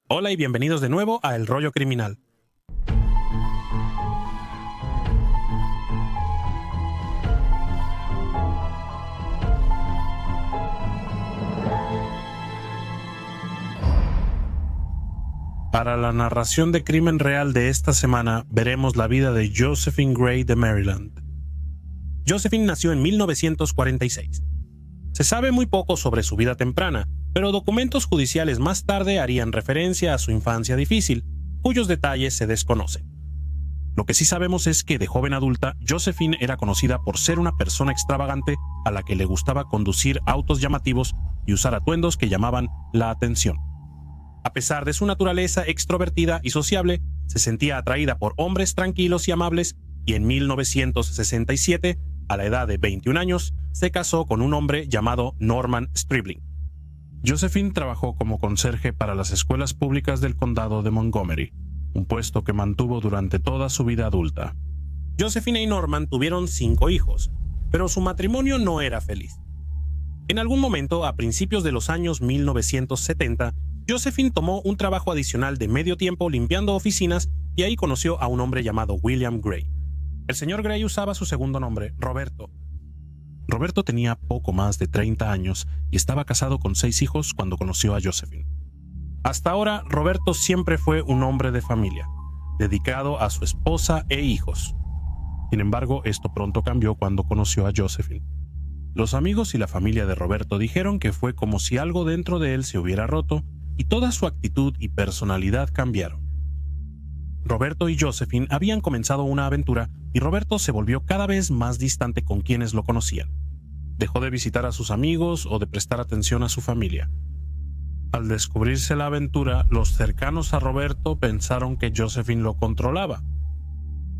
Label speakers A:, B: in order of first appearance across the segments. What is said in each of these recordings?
A: Hola y bienvenidos de nuevo a El Rollo Criminal. Para la narración de crimen real de esta semana, veremos la vida de Josephine Gray de Maryland. Josephine nació en 1946. Se sabe muy poco sobre su vida temprana, pero documentos judiciales más tarde harían referencia a su infancia difícil, cuyos detalles se desconocen. Lo que sí sabemos es que de joven adulta, Josephine era conocida por ser una persona extravagante a la que le gustaba conducir autos llamativos y usar atuendos que llamaban la atención. A pesar de su naturaleza extrovertida y sociable, se sentía atraída por hombres tranquilos y amables y en 1967, a la edad de 21 años, se casó con un hombre llamado Norman Stribling. Josephine trabajó como conserje para las escuelas públicas del condado de Montgomery, un puesto que mantuvo durante toda su vida adulta. Josephine y Norman tuvieron 5 hijos, pero su matrimonio no era feliz. En algún momento, a principios de los años 1970, Josephine tomó un trabajo adicional de medio tiempo limpiando oficinas y ahí conoció a un hombre llamado William Gray. El señor Gray usaba su segundo nombre, Roberto. Roberto tenía poco más de 30 años y estaba casado con 6 hijos cuando conoció a Josephine. Hasta ahora, Roberto siempre fue un hombre de familia, dedicado a su esposa e hijos. Sin embargo, esto pronto cambió cuando conoció a Josephine. Los amigos y la familia de Roberto dijeron que fue como si algo dentro de él se hubiera roto y toda su actitud y personalidad cambiaron. Roberto y Josephine habían comenzado una aventura y Roberto se volvió cada vez más distante con quienes lo conocían. Dejó de visitar a sus amigos o de prestar atención a su familia. Al descubrirse la aventura, los cercanos a Roberto pensaron que Josephine lo controlaba.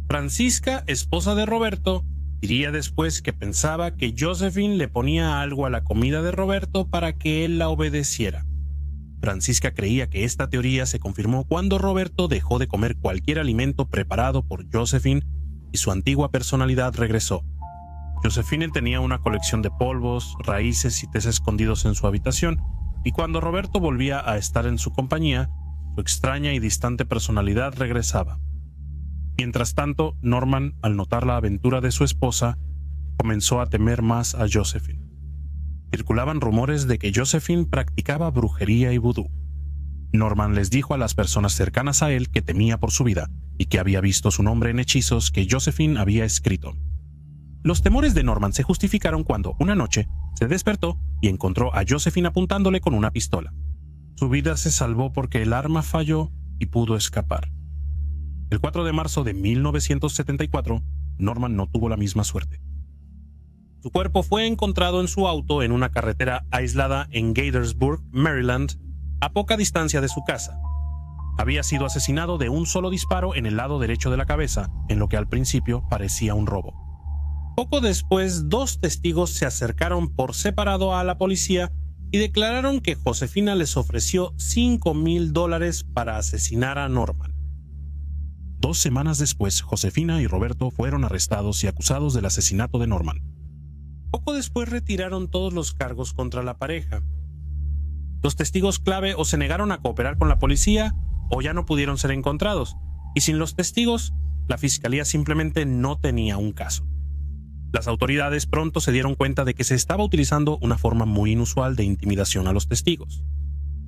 A: Francisca, esposa de Roberto, diría después que pensaba que Josephine le ponía algo a la comida de Roberto para que él la obedeciera. Francisca creía que esta teoría se confirmó cuando Roberto dejó de comer cualquier alimento preparado por Josephine y su antigua personalidad regresó. Josephine tenía una colección de polvos, raíces y tés escondidos en su habitación, y cuando Roberto volvía a estar en su compañía, su extraña y distante personalidad regresaba. Mientras tanto, Norman, al notar la aventura de su esposa, comenzó a temer más a Josephine. Circulaban rumores de que Josephine practicaba brujería y vudú. Norman les dijo a las personas cercanas a él que temía por su vida y que había visto su nombre en hechizos que Josephine había escrito. Los temores de Norman se justificaron cuando, una noche, se despertó y encontró a Josephine apuntándole con una pistola. Su vida se salvó porque el arma falló y pudo escapar. El 4 de marzo de 1974, Norman no tuvo la misma suerte. Su cuerpo fue encontrado en su auto en una carretera aislada en Gaithersburg, Maryland, a poca distancia de su casa. Había sido asesinado de un solo disparo en el lado derecho de la cabeza, en lo que al principio parecía un robo. Poco después, 2 testigos se acercaron por separado a la policía y declararon que Josefina les ofreció $5,000 para asesinar a Norman. 2 semanas después, Josefina y Roberto fueron arrestados y acusados del asesinato de Norman. Poco después retiraron todos los cargos contra la pareja. Los testigos clave o se negaron a cooperar con la policía o ya no pudieron ser encontrados, y sin los testigos, la fiscalía simplemente no tenía un caso. Las autoridades pronto se dieron cuenta de que se estaba utilizando una forma muy inusual de intimidación a los testigos.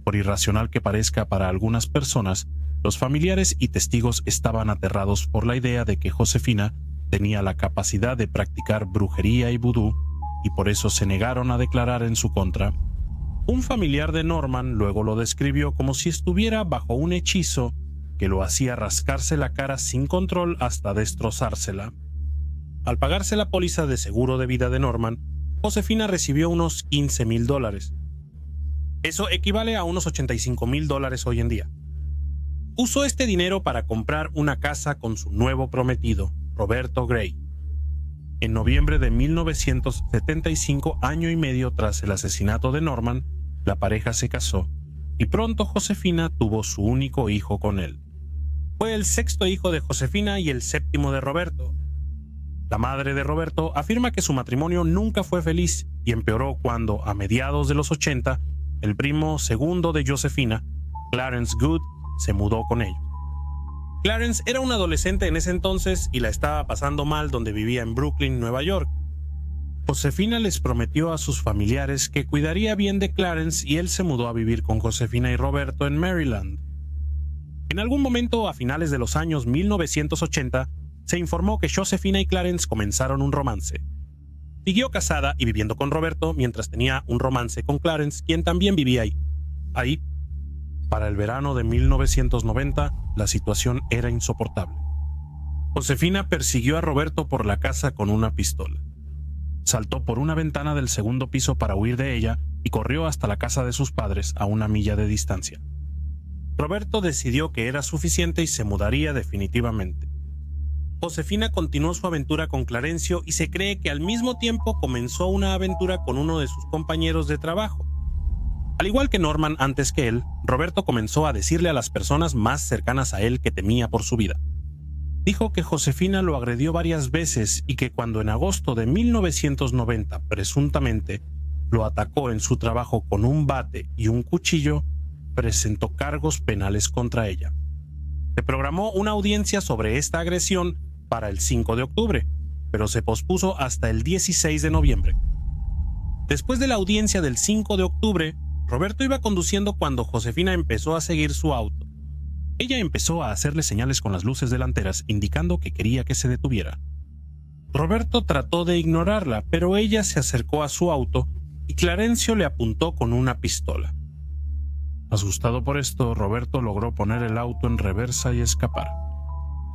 A: Por irracional que parezca para algunas personas, los familiares y testigos estaban aterrados por la idea de que Josefina tenía la capacidad de practicar brujería y vudú, y por eso se negaron a declarar en su contra. Un familiar de Norman luego lo describió como si estuviera bajo un hechizo que lo hacía rascarse la cara sin control hasta destrozársela. Al pagarse la póliza de seguro de vida de Norman, Josefina recibió unos $15,000. Eso equivale a unos $85,000 hoy en día. Usó este dinero para comprar una casa con su nuevo prometido, Roberto Gray. En noviembre de 1975, año y medio tras el asesinato de Norman, la pareja se casó y pronto Josefina tuvo su único hijo con él. Fue el 6º hijo de Josefina y el 7º de Roberto. La madre de Roberto afirma que su matrimonio nunca fue feliz y empeoró cuando, a mediados de los 80, el primo segundo de Josefina, Clarence Good se mudó con ellos. Clarence era un adolescente en ese entonces y la estaba pasando mal donde vivía en Brooklyn, Nueva York. Josefina les prometió a sus familiares que cuidaría bien de Clarence y él se mudó a vivir con Josefina y Roberto en Maryland. En algún momento a finales de los años 1980, se informó que Josefina y Clarence comenzaron un romance. Siguió casada y viviendo con Roberto mientras tenía un romance con Clarence, quien también vivía ahí. Para el verano de 1990, la situación era insoportable. Josefina persiguió a Roberto por la casa con una pistola. Saltó por una ventana del segundo piso para huir de ella y corrió hasta la casa de sus padres a 1 milla de distancia. Roberto decidió que era suficiente y se mudaría definitivamente. Josefina continuó su aventura con Clarencio y se cree que al mismo tiempo comenzó una aventura con uno de sus compañeros de trabajo. Al igual que Norman antes que él, Roberto comenzó a decirle a las personas más cercanas a él que temía por su vida. Dijo que Josefina lo agredió varias veces y que cuando en agosto de 1990 presuntamente lo atacó en su trabajo con un bate y un cuchillo, presentó cargos penales contra ella. Se programó una audiencia sobre esta agresión para el 5 de octubre, pero se pospuso hasta el 16 de noviembre. Después de la audiencia del 5 de octubre, Roberto iba conduciendo cuando Josefina empezó a seguir su auto. Ella empezó a hacerle señales con las luces delanteras, indicando que quería que se detuviera. Roberto trató de ignorarla, pero ella se acercó a su auto y Clarencio le apuntó con una pistola. Asustado por esto, Roberto logró poner el auto en reversa y escapar.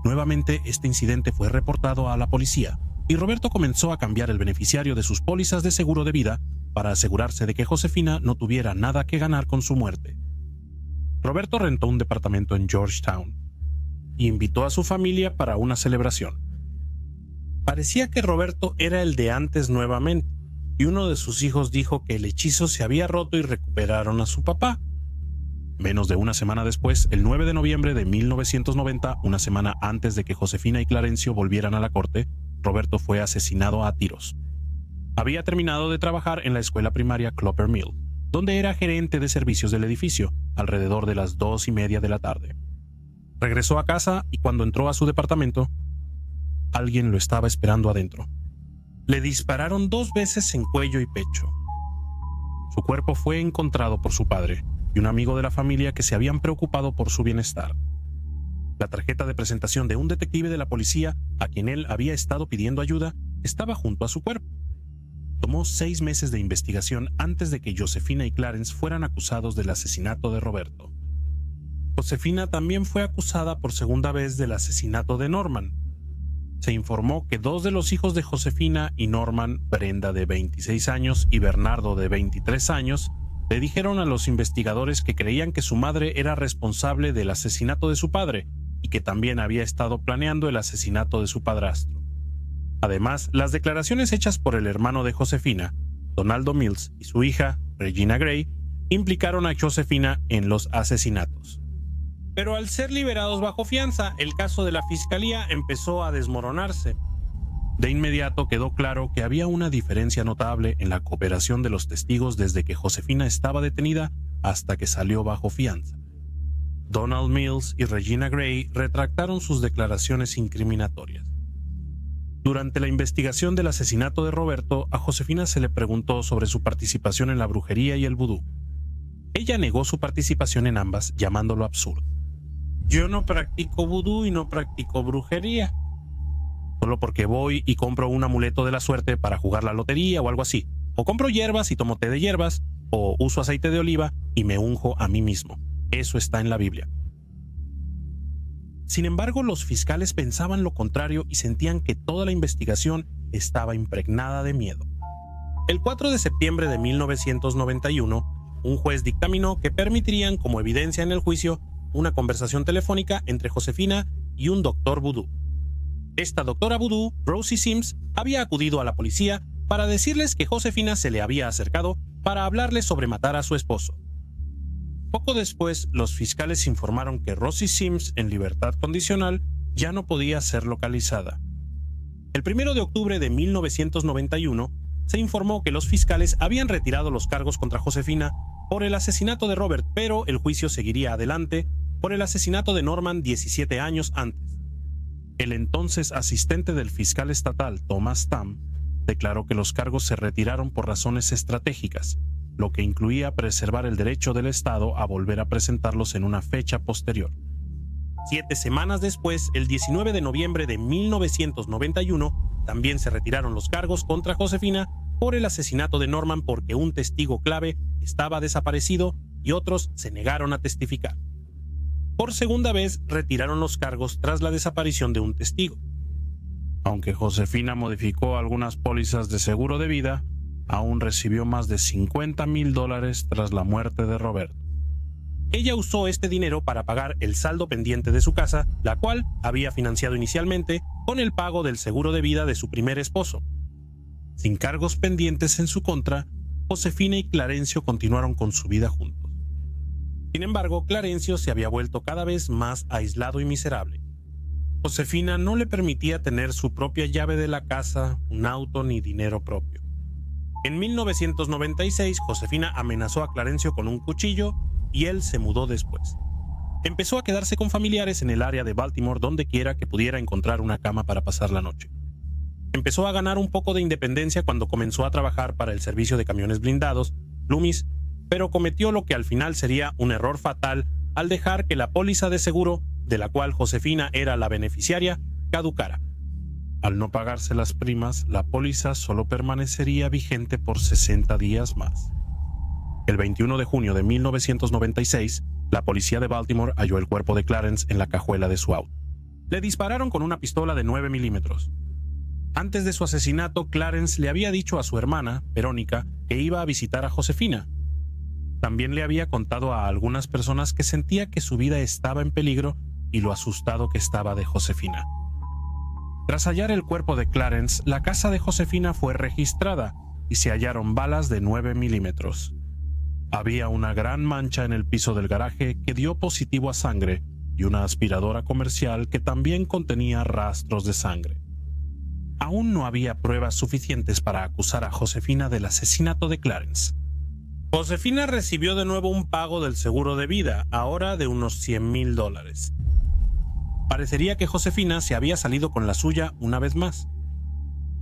A: Nuevamente, este incidente fue reportado a la policía y Roberto comenzó a cambiar el beneficiario de sus pólizas de seguro de vida para asegurarse de que Josefina no tuviera nada que ganar con su muerte. Roberto rentó un departamento en Georgetown y invitó a su familia para una celebración. Parecía que Roberto era el de antes nuevamente, y uno de sus hijos dijo que el hechizo se había roto y recuperaron a su papá. Menos de una semana después, el 9 de noviembre de 1990, una semana antes de que Josefina y Clarencio volvieran a la corte, Roberto fue asesinado a tiros. Había terminado de trabajar en la escuela primaria Cloper Mill, donde era gerente de servicios del edificio, alrededor de las 2:30 de la tarde. Regresó a casa y cuando entró a su departamento, alguien lo estaba esperando adentro. Le dispararon 2 veces en cuello y pecho. Su cuerpo fue encontrado por su padre y un amigo de la familia que se habían preocupado por su bienestar. La tarjeta de presentación de un detective de la policía a quien él había estado pidiendo ayuda estaba junto a su cuerpo. Tomó 6 meses de investigación antes de que Josefina y Clarence fueran acusados del asesinato de Roberto. Josefina también fue acusada por segunda vez del asesinato de Norman. Se informó que 2 de los hijos de Josefina y Norman, Brenda de 26 años y Bernardo de 23 años, le dijeron a los investigadores que creían que su madre era responsable del asesinato de su padre y que también había estado planeando el asesinato de su padrastro. Además, las declaraciones hechas por el hermano de Josefina, Donaldo Mills, y su hija, Regina Gray, implicaron a Josefina en los asesinatos. Pero al ser liberados bajo fianza, el caso de la fiscalía empezó a desmoronarse. De inmediato quedó claro que había una diferencia notable en la cooperación de los testigos desde que Josefina estaba detenida hasta que salió bajo fianza. Donald Mills y Regina Gray retractaron sus declaraciones incriminatorias. Durante la investigación del asesinato de Roberto, a Josefina se le preguntó sobre su participación en la brujería y el vudú. Ella negó su participación en ambas, llamándolo absurdo. Yo no practico vudú y no practico brujería. Solo porque voy y compro un amuleto de la suerte para jugar la lotería o algo así. O compro hierbas y tomo té de hierbas, o uso aceite de oliva y me unjo a mí mismo. Eso está en la Biblia. Sin embargo, los fiscales pensaban lo contrario y sentían que toda la investigación estaba impregnada de miedo. El 4 de septiembre de 1991, un juez dictaminó que permitirían como evidencia en el juicio una conversación telefónica entre Josefina y un doctor vudú. Esta doctora vudú, Rosie Sims, había acudido a la policía para decirles que Josefina se le había acercado para hablarles sobre matar a su esposo. Poco después, los fiscales informaron que Rosie Sims, en libertad condicional, ya no podía ser localizada. El 1 de octubre de 1991, se informó que los fiscales habían retirado los cargos contra Josefina por el asesinato de Robert, pero el juicio seguiría adelante por el asesinato de Norman 17 años antes. El entonces asistente del fiscal estatal, Thomas Tam, declaró que los cargos se retiraron por razones estratégicas, lo que incluía preservar el derecho del Estado a volver a presentarlos en una fecha posterior. 7 semanas después, el 19 de noviembre de 1991, también se retiraron los cargos contra Josefina por el asesinato de Norman porque un testigo clave estaba desaparecido y otros se negaron a testificar. Por segunda vez, retiraron los cargos tras la desaparición de un testigo. Aunque Josefina modificó algunas pólizas de seguro de vida, aún recibió más de $50,000 tras la muerte de Roberto. Ella usó este dinero para pagar el saldo pendiente de su casa, la cual había financiado inicialmente con el pago del seguro de vida de su primer esposo. Sin cargos pendientes en su contra, Josefina y Clarencio continuaron con su vida juntos. Sin embargo, Clarencio se había vuelto cada vez más aislado y miserable. Josefina no le permitía tener su propia llave de la casa, un auto ni dinero propio. En 1996, Josefina amenazó a Clarencio con un cuchillo y él se mudó después. Empezó a quedarse con familiares en el área de Baltimore donde quiera que pudiera encontrar una cama para pasar la noche. Empezó a ganar un poco de independencia cuando comenzó a trabajar para el servicio de camiones blindados, Loomis, pero cometió lo que al final sería un error fatal al dejar que la póliza de seguro, de la cual Josefina era la beneficiaria, caducara. Al no pagarse las primas, la póliza solo permanecería vigente por 60 días más. El 21 de junio de 1996, la policía de Baltimore halló el cuerpo de Clarence en la cajuela de su auto. Le dispararon con una pistola de 9 milímetros. Antes de su asesinato, Clarence le había dicho a su hermana, Verónica, que iba a visitar a Josefina. También le había contado a algunas personas que sentía que su vida estaba en peligro y lo asustado que estaba de Josefina. Tras hallar el cuerpo de Clarence, la casa de Josefina fue registrada y se hallaron balas de 9 milímetros. Había una gran mancha en el piso del garaje que dio positivo a sangre y una aspiradora comercial que también contenía rastros de sangre. Aún no había pruebas suficientes para acusar a Josefina del asesinato de Clarence. Josefina recibió de nuevo un pago del seguro de vida, ahora de unos $100,000. Parecería que Josefina se había salido con la suya una vez más.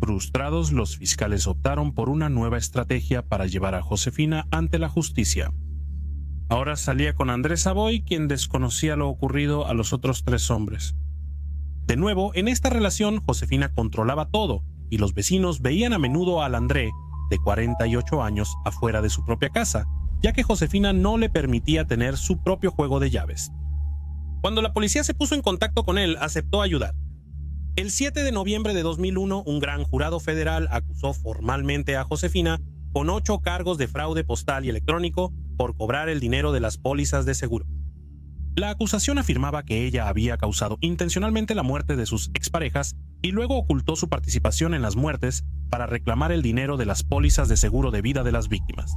A: Frustrados, los fiscales optaron por una nueva estrategia para llevar a Josefina ante la justicia. Ahora salía con Andrés Savoy, quien desconocía lo ocurrido a los otros 3 hombres. De nuevo, en esta relación, Josefina controlaba todo, y los vecinos veían a menudo al André, de 48 años, afuera de su propia casa, ya que Josefina no le permitía tener su propio juego de llaves. Cuando la policía se puso en contacto con él, aceptó ayudar. El 7 de noviembre de 2001, un gran jurado federal acusó formalmente a Josefina con 8 cargos de fraude postal y electrónico por cobrar el dinero de las pólizas de seguro. La acusación afirmaba que ella había causado intencionalmente la muerte de sus exparejas y luego ocultó su participación en las muertes para reclamar el dinero de las pólizas de seguro de vida de las víctimas.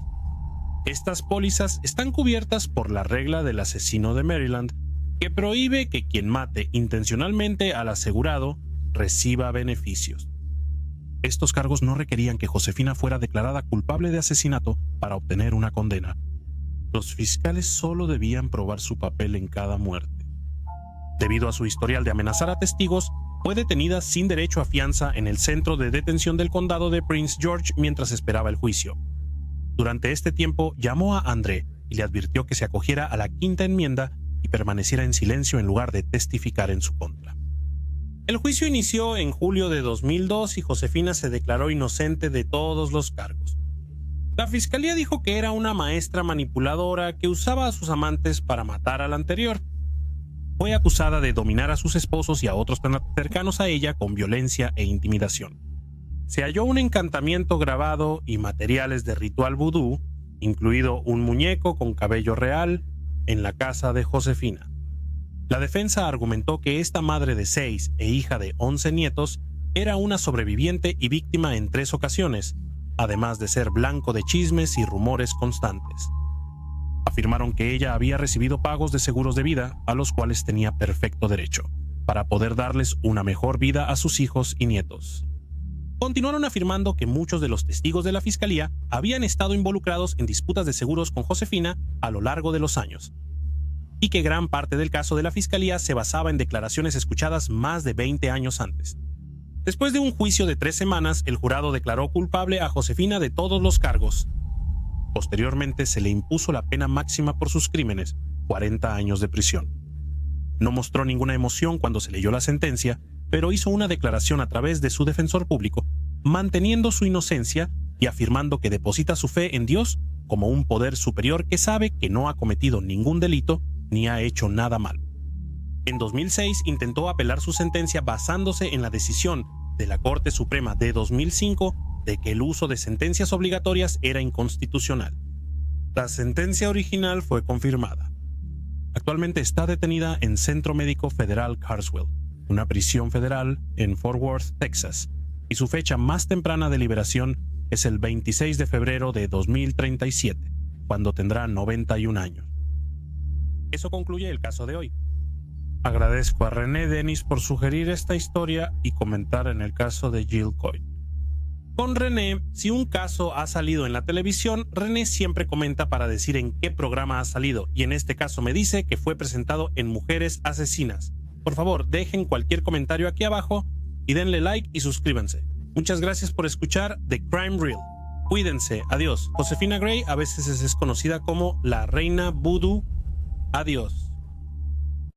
A: Estas pólizas están cubiertas por la regla del asesino de Maryland, que prohíbe que quien mate intencionalmente al asegurado reciba beneficios. Estos cargos no requerían que Josefina fuera declarada culpable de asesinato para obtener una condena. Los fiscales solo debían probar su papel en cada muerte. Debido a su historial de amenazar a testigos, fue detenida sin derecho a fianza en el centro de detención del condado de Prince George mientras esperaba el juicio. Durante este tiempo llamó a André y le advirtió que se acogiera a la quinta enmienda y permaneciera en silencio en lugar de testificar en su contra. El juicio inició en julio de 2002 y Josefina se declaró inocente de todos los cargos. La fiscalía dijo que era una maestra manipuladora que usaba a sus amantes para matar al anterior. Fue acusada de dominar a sus esposos y a otros tan cercanos a ella con violencia e intimidación. Se halló un encantamiento grabado y materiales de ritual vudú, incluido un muñeco con cabello real, en la casa de Josefina. La defensa argumentó que esta madre de 6 e hija de 11 nietos era una sobreviviente y víctima en 3 ocasiones, además de ser blanco de chismes y rumores constantes. Afirmaron que ella había recibido pagos de seguros de vida a los cuales tenía perfecto derecho, para poder darles una mejor vida a sus hijos y nietos. Continuaron afirmando que muchos de los testigos de la fiscalía habían estado involucrados en disputas de seguros con Josefina a lo largo de los años, y que gran parte del caso de la fiscalía se basaba en declaraciones escuchadas más de 20 años antes. Después de un juicio de 3 semanas, el jurado declaró culpable a Josefina de todos los cargos. Posteriormente se le impuso la pena máxima por sus crímenes, 40 años de prisión. No mostró ninguna emoción cuando se leyó la sentencia, pero hizo una declaración a través de su defensor público, manteniendo su inocencia y afirmando que deposita su fe en Dios como un poder superior que sabe que no ha cometido ningún delito ni ha hecho nada malo. En 2006 intentó apelar su sentencia basándose en la decisión de la Corte Suprema de 2005 de que el uso de sentencias obligatorias era inconstitucional. La sentencia original fue confirmada. Actualmente está detenida en Centro Médico Federal Carswell, una prisión federal en Fort Worth, Texas, y su fecha más temprana de liberación es el 26 de febrero de 2037, cuando tendrá 91 años. Eso concluye el caso de hoy. Agradezco a René Dennis por sugerir esta historia y comentar en el caso de Jill Coyne. Con René, si un caso ha salido en la televisión, René siempre comenta para decir en qué programa ha salido, y en este caso me dice que fue presentado en Mujeres Asesinas. Por favor, dejen cualquier comentario aquí abajo y denle like y suscríbanse. Muchas gracias por escuchar The Crime Reel. Cuídense, adiós. Josefina Gray a veces es conocida como la Reina Voodoo. Adiós.